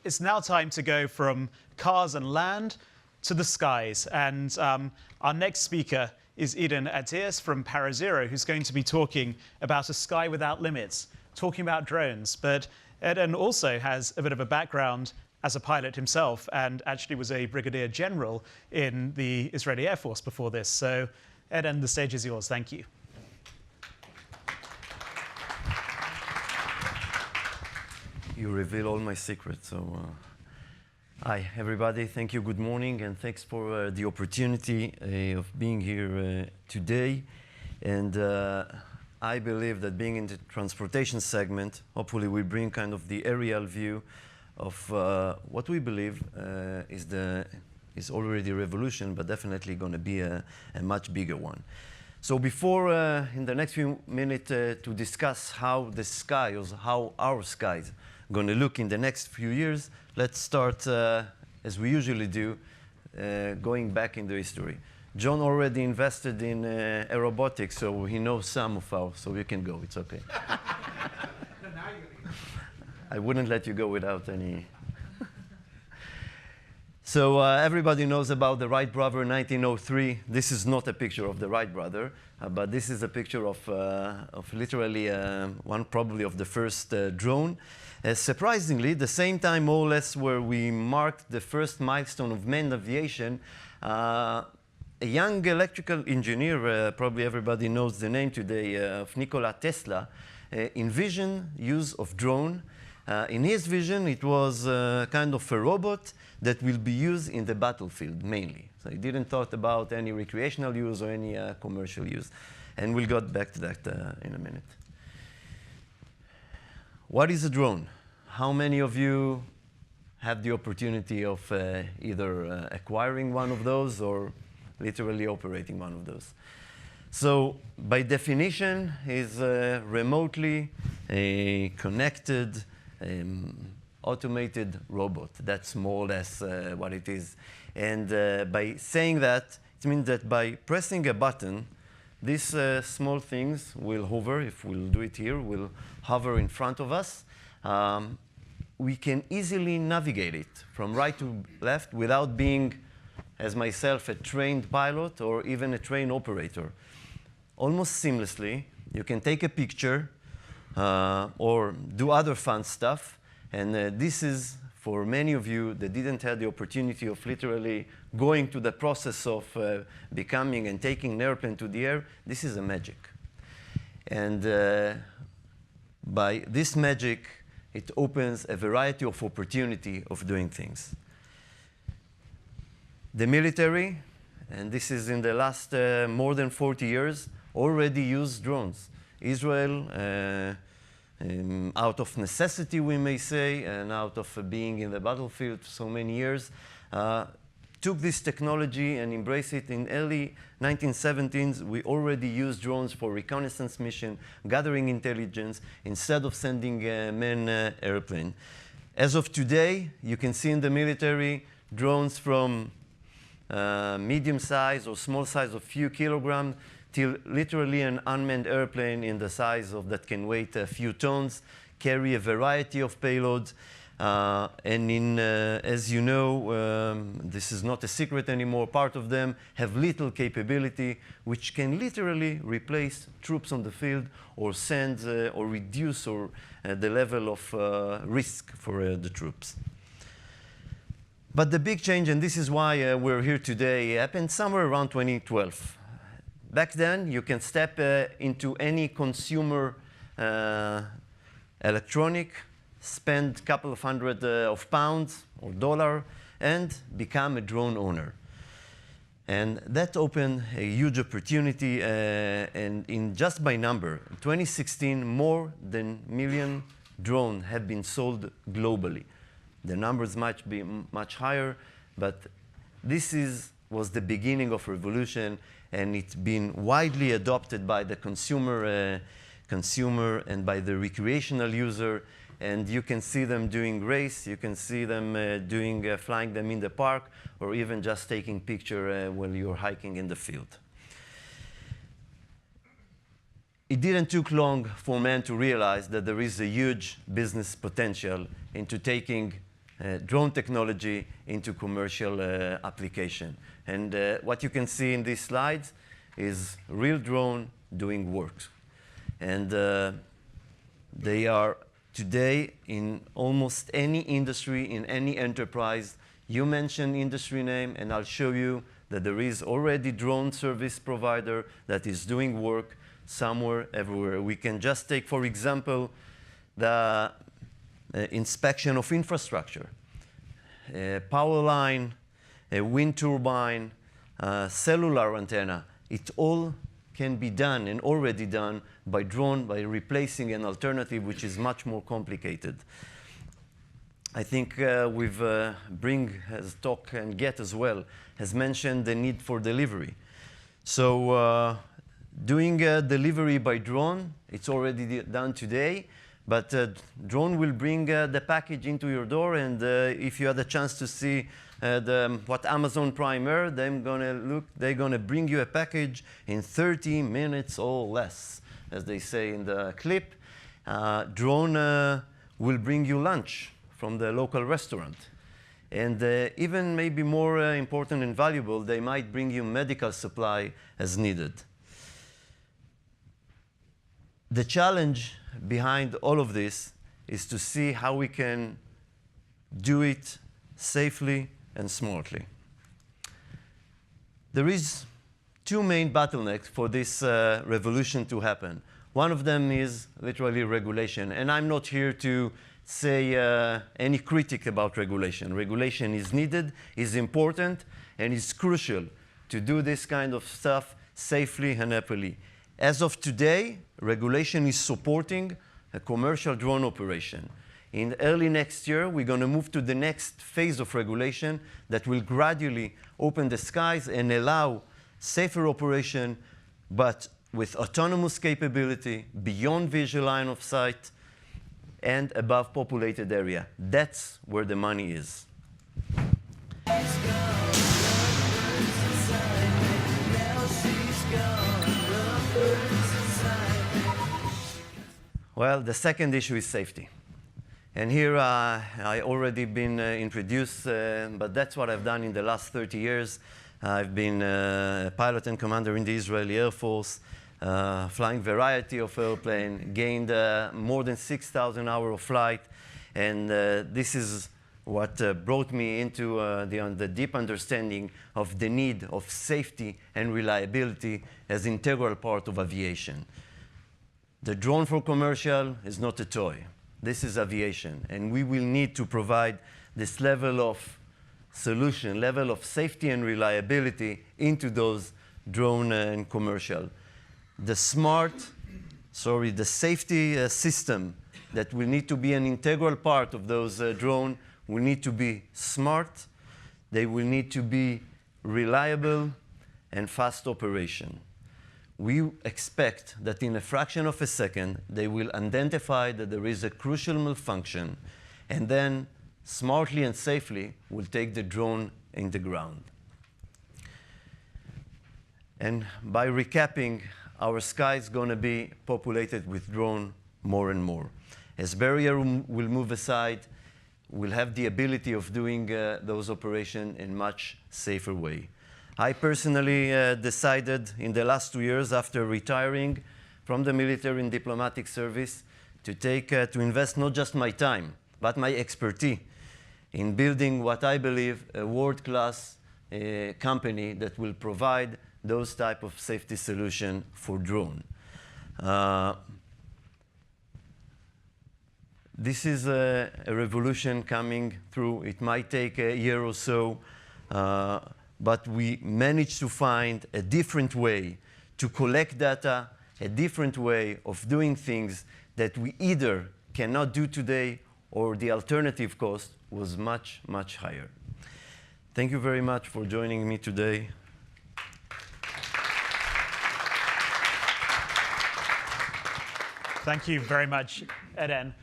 It's now time to go from cars and land to the skies. And our next speaker is Attias from ParaZero, who's going to be talking about a sky without limits, talking about drones. But Eden also has a bit of a background as a pilot himself and actually was a brigadier general in the Israeli Air Force before this. So Eden, the stage is yours. Thank you. You reveal all my secrets. So, hi, everybody. Thank you. Good morning, and thanks for the opportunity of being here today. And I believe that being in the transportation segment, hopefully we bring kind of the aerial view of what we believe is already a revolution, but definitely going to be a much bigger one. So before, in the next few minutes, to discuss how the sky, or how our skies, going to look in the next few years, let's start, as we usually do, going back in the history. John already invested in aerobotics, so he knows some of our, so you can go, it's okay. I wouldn't let you go without any. So everybody knows about the Wright brother 1903. This is not a picture of the Wright brother, but this is a picture of literally one probably of the first drone. Surprisingly, the same time more or less where we marked the first milestone of manned aviation, a young electrical engineer, probably everybody knows the name today, of Nikola Tesla, envisioned use of drone. In his vision, it was kind of a robot that will be used in the battlefield mainly. So he didn't thought about any recreational use or any commercial use. And we'll get back to that in a minute. What is a drone? How many of you have the opportunity of either acquiring one of those or literally operating one of those? So by definition, is remotely a connected, automated robot. That's more or less what it is. And by saying that, it means that by pressing a button, these small things will hover. If we'll do it here, will hover in front of us. We can easily navigate it from right to left without being, as myself, a trained pilot or even a trained operator. Almost seamlessly, you can take a picture or do other fun stuff. And this is, for many of you that didn't have the opportunity of literally going to the process of becoming and taking an airplane to the air, this is a magic. And by this magic, it opens a variety of opportunity of doing things. The military, and this is in the last more than 40 years, already use drones. Israel, out of necessity, we may say, and out of being in the battlefield for so many years, took this technology and embraced it. In early 1970s, we already used drones for reconnaissance mission, gathering intelligence, instead of sending a manned airplane. As of today, you can see in the military drones from medium size or small size of few kilograms till literally an unmanned airplane in the size of that can weigh a few tons, carry a variety of payloads. And in, as you know, this is not a secret anymore, part of them have little capability, which can literally replace troops on the field or send or reduce or the level of risk for the troops. But the big change, and this is why we're here today, happened somewhere around 2012. Back then, you can step into any consumer electronic, spend a couple of hundred of pounds or dollar, and become a drone owner. And that opened a huge opportunity, and in just by number, in 2016, more than 1 million drones have been sold globally. The numbers might be much higher, but this was the beginning of revolution, and it's been widely adopted by the consumer and by the recreational user. And you can see them doing race, you can see them flying them in the park, or even just taking picture when you're hiking in the field. It didn't take long for men to realize that there is a huge business potential into taking drone technology into commercial application. And what you can see in these slides is real drone doing work. And they are today in almost any industry, in any enterprise. You mention industry name, and I'll show you that there is already drone service provider that is doing work somewhere, everywhere. We can just take, for example, the inspection of infrastructure, a power line, a wind turbine, cellular antenna. It all can be done and already done by drone, by replacing an alternative which is much more complicated. I think Bring has talked, and Get as well, has mentioned the need for delivery. So doing delivery by drone, it's already done today, but drone will bring the package into your door, and if you had a chance to see what Amazon Prime Air, they're gonna bring you a package in 30 minutes or less, as they say in the clip. Drone will bring you lunch from the local restaurant. And even maybe more important and valuable, they might bring you medical supply as needed. The challenge behind all of this is to see how we can do it safely and smartly. There is two main bottlenecks for this revolution to happen. One of them is literally regulation, and I'm not here to say any critic about regulation. Regulation is needed, is important, and is crucial to do this kind of stuff safely and happily. As of today, regulation is supporting a commercial drone operation. In early next year, we're going to move to the next phase of regulation that will gradually open the skies and allow safer operation, but with autonomous capability, beyond visual line of sight, and above populated area. That's where the money is. Well, the second issue is safety. And here I already been introduced, but that's what I've done in the last 30 years. I've been a pilot and commander in the Israeli Air Force, flying variety of airplane, gained more than 6,000 hours of flight, and this is what brought me into the deep understanding of the need of safety and reliability as integral part of aviation. The drone for commercial is not a toy. This is aviation, and we will need to provide this level of solution, level of safety and reliability into those drone and commercial. The safety system that will need to be an integral part of those drones will need to be smart, they will need to be reliable and fast operation. We expect that in a fraction of a second, they will identify that there is a crucial malfunction, and then smartly and safely will take the drone in the ground. And by recapping, our sky is going to be populated with drones more and more. As barrier will move aside, we'll have the ability of doing those operations in a much safer way. I personally decided in the last 2 years after retiring from the military and diplomatic service to invest not just my time, but my expertise in building what I believe a world-class company that will provide those type of safety solution for drone. This is a revolution coming through. It might take a year or so, but we managed to find a different way to collect data, a different way of doing things that we either cannot do today or the alternative cost was much, much higher. Thank you very much for joining me today. Thank you very much, Eden.